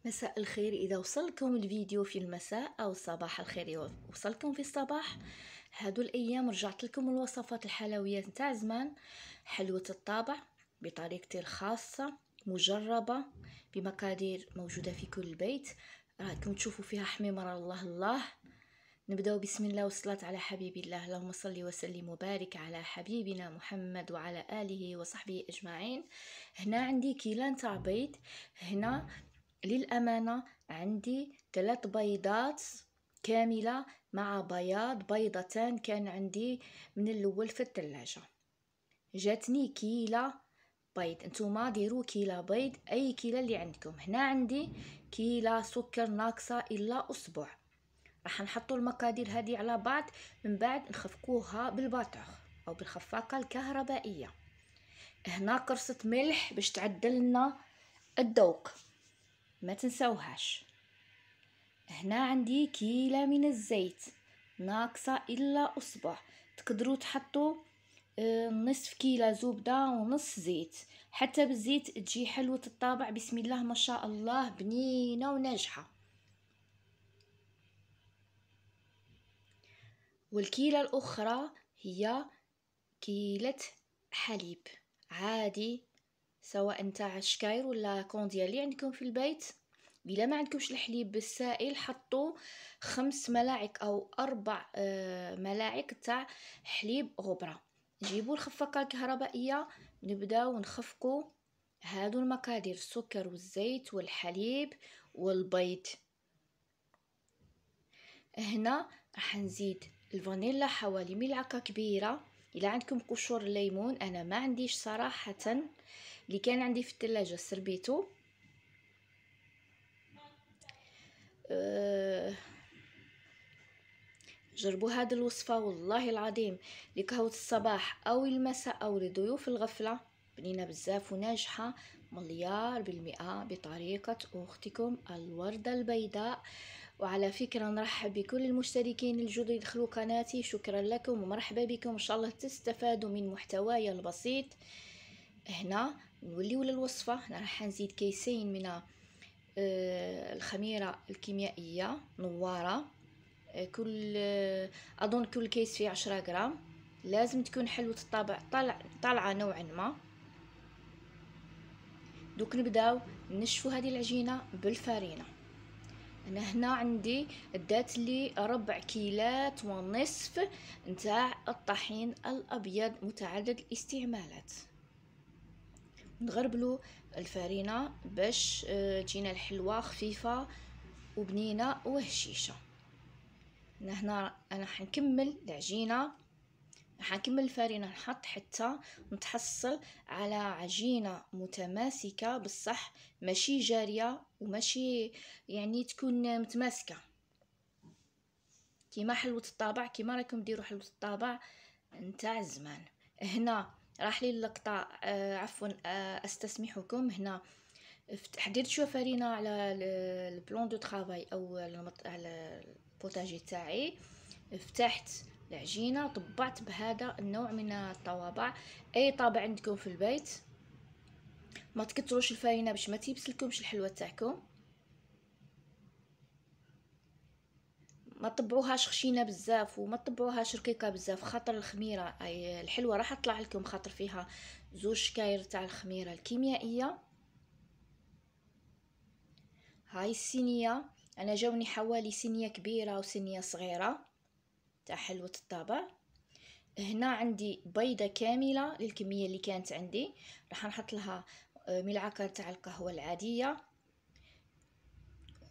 مساء الخير. إذا وصلكم الفيديو في المساء أو صباح الخير إذا وصلكم في الصباح، هادو الأيام رجعت لكم الوصفات الحلويات نتاع زمان. حلوة الطابع بطريقتي الخاصة مجربة بمقادير موجودة في كل بيت، راكم تشوفوا فيها حميمة الله الله. نبداو بسم الله والصلاة على حبيب الله. اللهم صل وسلم وبارك على حبيبنا محمد وعلى آله وصحبه أجمعين. هنا عندي كيلان تاع بيض. هنا للأمانة عندي 3 بيضات كاملة مع بياض بيضتان كان عندي من الأول في الثلاجة. جاتني كيلة بيض، انتوما ديروا كيلة بيض أي كيلة اللي عندكم. هنا عندي كيلة سكر ناقصة إلا أسبوع. راح نحطوا المقادير هذه على بعض، من بعد نخفقوها بالباطور أو بالخفاقة الكهربائية. هنا قرصة ملح باش تعدل لنا الذوق، ما تنسوهاش. هنا عندي كيلة من الزيت ناقصة إلا أسبوع. تقدروا تحطوا نصف كيلة زبدة ونص زيت، حتى بالزيت تجي حلوة الطابع بسم الله ما شاء الله، بنينة وناجحة. والكيلة الأخرى هي كيلة حليب عادي، سواء نتاع شكاير ولا كونديا اللي عندكم في البيت. بلا ما عندكمش الحليب بالسائل، حطوا 5 ملاعق او 4 ملاعق تاع حليب غبرة. نجيبوا الخفاقة الكهربائية، نبداو نخفقوا هادو المقادير: السكر والزيت والحليب والبيض. هنا راح نزيد الفانيلا حوالي ملعقة كبيرة. إذا عندكم قشور الليمون، أنا ما عنديش صراحة، اللي كان عندي في الثلاجة سربيته. جربوا هذه الوصفة والله العظيم لقهوة الصباح أو المساء أو لضيوف الغفلة، بنينة بزاف وناجحة 100% بطريقة أختكم الوردة البيضاء. وعلى فكرة نرحب بكل المشتركين الجدد يدخلوا قناتي، شكرا لكم ومرحبا بكم، إن شاء الله تستفادوا من محتواي البسيط. هنا نوليو للوصفة. هنا راح نزيد كيسين من الخميرة الكيميائية نوارة، كل أظن كل كيس فيه 10 غرام. لازم تكون حلوة الطابع طالعة نوعا ما. دوك نبداو نشفوا هذه العجينة بالفارينة. أنا هنا عندي دات لي 4 كيلات ونصف نتاع الطحين الأبيض متعدد الاستعمالات. نغربلو الفارينة باش تجينا الحلوة خفيفة وبنينة وهشيشة. هنا انا حنكمل العجينه، حنكمل الفارينه، نحط حتى نتحصل على عجينه متماسكه بالصح، ماشي جاريه وماشي يعني تكون متماسكه كيما حلوه الطابع، كيما راكم ديروا حلوه الطابع نتاع زمان. هنا راح لي اللقطه عفوا استسمحكم. هنا حديت شويه فرينه على البلون دو طرافاي او على البوتاجي تاعي، فتحت العجينه طبعت بهذا النوع من الطوابع. اي طابع عندكم في البيت، ما تكتروش الفرينه باش ما تيبسلكمش الحلوه تاعكم، ما طبعوهاش خشينه بزاف وما طبعوهاش رقيقه بزاف، خاطر الخميره اي الحلوه راح تطلع لكم، خاطر فيها 2 شكاير تاع الخميره الكيميائيه. هاي الصينيه انا جاوني حوالي صينيه كبيره وصينيه صغيره تاع حلوه الطابع. هنا عندي بيضه كامله للكميه اللي كانت عندي، راح نحط لها ملعقه تاع القهوه العاديه،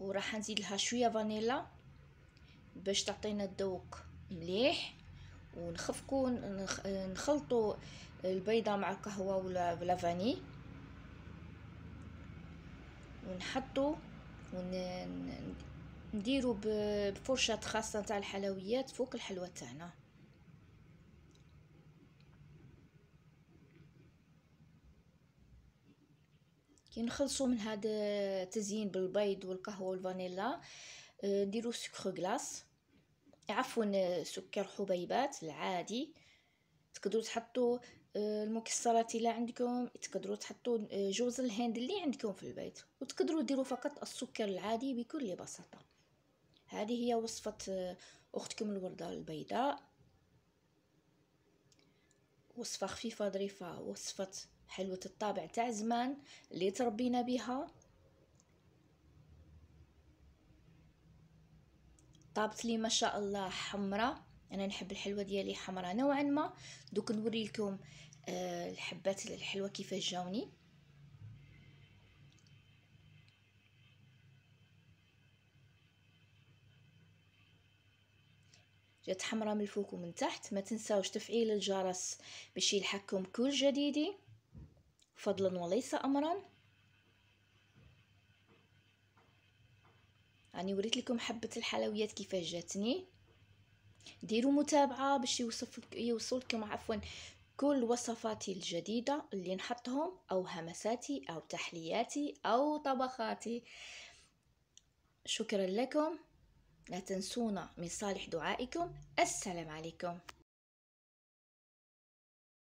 وراح نزيد لها شويه فانيلا باش تعطينا الذوق مليح. ونخفقوا نخلطوا البيضه مع القهوه ولا فاني، ونحطوا نديروا بفرشة خاصة تاع الحلويات فوق الحلوى تاعنا. كي نخلصوا من هذا التزيين بالبيض والقهوة والفانيلا، نديروا سكر غلاس، عفوا سكر حبيبات العادي. تقدروا تحطوا المكسرات اللي عندكم، تقدروا تحطوا جوز الهند اللي عندكم في البيت، وتقدروا ديروا فقط السكر العادي بكل بساطة. هذه هي وصفة اختكم الوردة البيضاء، وصفة خفيفة ظريفة، وصفة حلوة الطابع تاع زمان اللي تربينا بها. طابت لي ما شاء الله حمرة، انا نحب الحلوه ديالي حمرة نوعا ما. دوك نوري لكم الحبات الحلوه كيفاش جاوني. جات حمرة من الفوق ومن تحت. ما تنساوش تفعيل الجرس باش يلحقكم كل جديد، فضلا وليس امرا. راني وريت لكم حبه الحلويات كيفاش جاتني. ديروا متابعه باش يوصلكم عفوا كل وصفاتي الجديده اللي نحطهم، او همساتي او تحلياتي او طبخاتي. شكرا لكم، لا تنسونا من صالح دعائكم. السلام عليكم.